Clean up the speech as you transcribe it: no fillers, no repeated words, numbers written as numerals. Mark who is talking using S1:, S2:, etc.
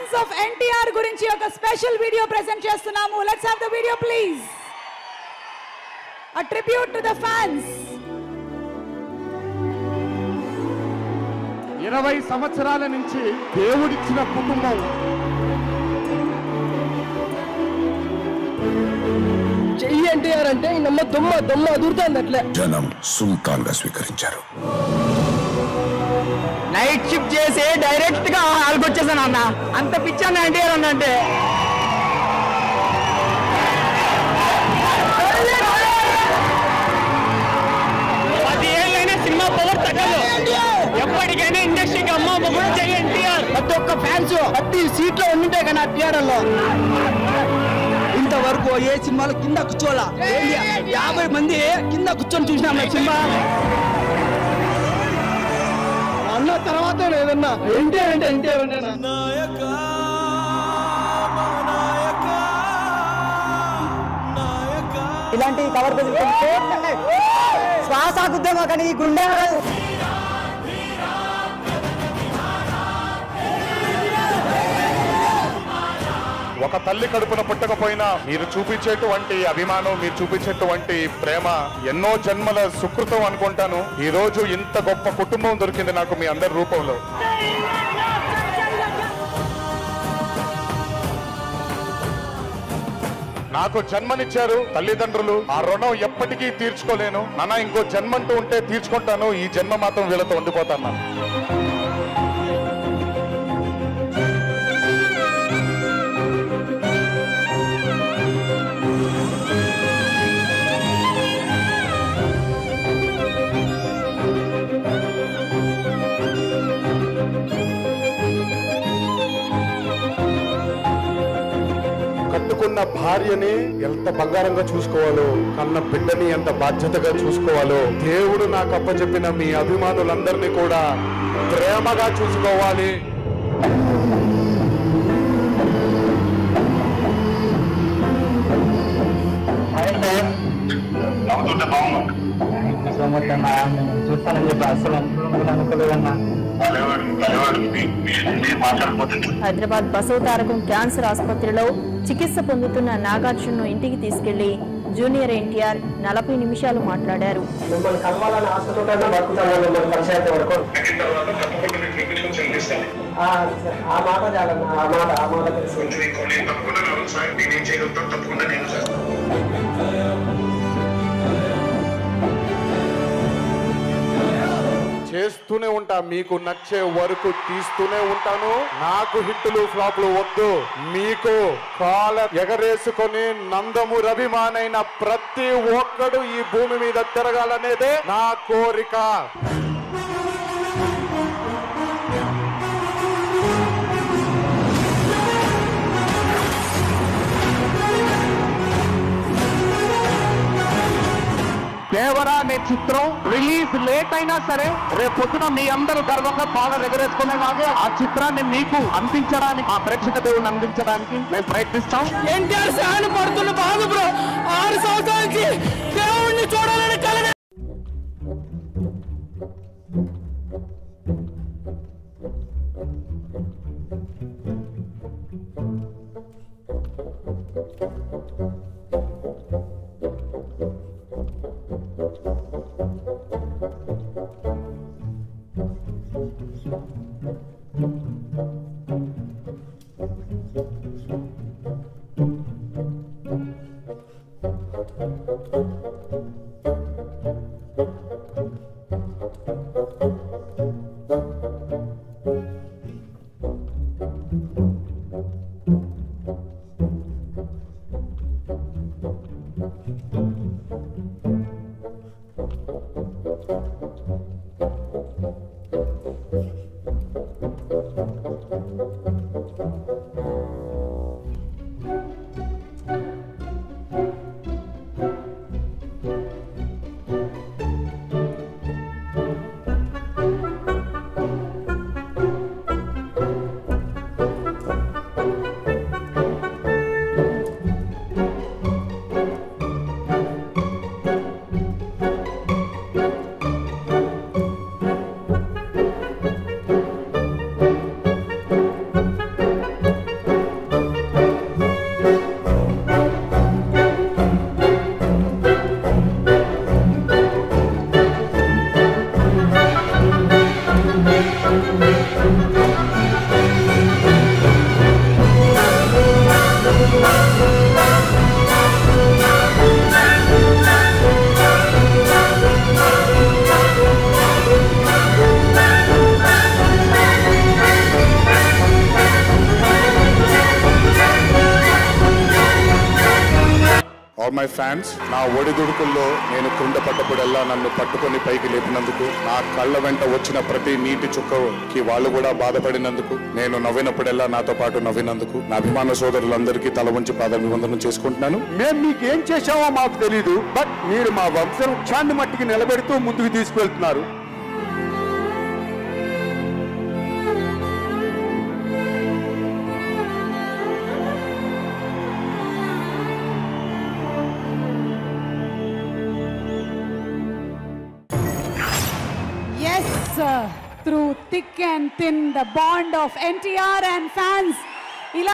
S1: Fans of NTR గురించి ఒక special video present చేస్తున్నాము. Let's have the video please. A tribute to the fans.
S2: 20 సంవత్సరాల నుంచి దేవుడిచ్చిన కుటుంబం
S3: చెయ్యి ఎన్టీఆర్ అంటే నమ్మ దొమ్మ అదురుతుంది అట్లే.
S4: జనం సుల్తాన్ గా స్వీకరించారు.
S3: నైట్ షిఫ్ట్ చేసి డైరెక్ట్ గా హాల్కి వచ్చేసాను అన్న. అంత పిచ్చాను ఎన్టీఆర్ అన్న అంటే. సినిమా పవర్ తగ్గదు. ఎప్పటికైనా ఇండస్ట్రీకి అమ్మ కూడా చెయ్యి ఎన్టీఆర్. ప్రతి ఒక్క ఫ్యాన్స్ ప్రతి సీట్ లో ఉండింటే కానీ థియేటర్ లో ఇంతవరకు ఏ సినిమాలో కింద కూర్చోలా. 50 మంది కింద కూర్చొని చూసినాం సినిమా అన్న. తర్వాత ఏదన్నా ఎన్టీఆర్ అంటే ఎన్టీఆర్ అంటే ఇలాంటి కవర్ శ్వాస గుద్దేమో కానీ ఈ గుండె
S2: ఒక తల్లి కడుపున పుట్టకపోయినా మీరు చూపించేటువంటి అభిమానం, మీరు చూపించేటువంటి ప్రేమ ఎన్నో జన్మల సుకృతం అనుకుంటాను. ఈ రోజు ఇంత గొప్ప కుటుంబం దొరికింది నాకు మీ అందరి రూపంలో. నాకు జన్మనిచ్చారు తల్లిదండ్రులు. ఆ రుణం ఎప్పటికీ తీర్చుకోలేను. నాన్న ఇంకో జన్మంటూ ఉంటే తీర్చుకుంటాను. ఈ జన్మ మాత్రం వీళ్ళతో ఉండిపోతాను. కట్టుకున్న భార్యని ఎంత బంగారంగా చూసుకోవాలో, కన్న బిడ్డని ఎంత బాధ్యతగా చూసుకోవాలో దేవుడు నాకు అప్పచెప్పిన మీ అభిమానులందరినీ కూడా ప్రేమగా చూసుకోవాలి.
S3: చూస్తానని చెప్పి అసలు అనుకోలేదన్నా.
S5: హైదరాబాద్ బసవతారకం క్యాన్సర్ ఆసుపత్రిలో చికిత్స పొందుతున్న నాగార్జున్ను ఇంటికి తీసుకెళ్లి జూనియర్ ఎన్టీఆర్ 40 నిమిషాలు మాట్లాడారు.
S2: చేస్తూనే ఉంటా, మీకు నచ్చే వరకు తీస్తూనే ఉంటాను. నాకు హిట్టులు ఫ్లాప్లు వద్దు. మీకు కాలర్ ఎగరేసుకొని నందమూరి అభిమానైన ప్రతి ఒక్కడు ఈ భూమి మీద తిరగాలనేదే నా కోరిక. దేవరా అనే చిత్రం రిలీజ్ లేట్ అయినా సరే రేపు పొద్దున మీ అందరూ గర్వంగా కాలర్ ఎగరేసుకునేలాగే ఆ చిత్రాన్ని మీకు అందించడానికి, ఆ ప్రేక్షక దేవుడిని అందించడానికి మేము ప్రయత్నిస్తాం.
S3: ఎన్టీఆర్ ఫ్యాన్ పడుతున్న బాధ బ్రో. 6 సంవత్సరాల నుంచి దేవుడిని చూడాలని కల.
S2: ఆల్ మై ఫ్యాన్స్, నా ఒడిదుడుకుల్లో నేను క్రింద పడ్డప్పుడల్లా నన్ను పట్టుకొని పైకి లేపినందుకు, నా కళ్ళ వెంట వచ్చిన ప్రతి నీటి చుక్కకి వాళ్ళు కూడా బాధపడినందుకు, నేను నవ్వినప్పుడల్లా నాతో పాటు నవ్వినందుకు నా అభిమాన సోదరులందరికీ తల వంచి పాదాభివందనం చేసుకుంటున్నాను. మేము మీకు ఏం చేశామో మాకు తెలీదు, బట్ మీరు మా వంశాన్ని మట్టికి నిలబెడుతూ ముందుకు తీసుకువెళ్తున్నారు.
S1: Yes, through thick and thin, the bond of NTR and fans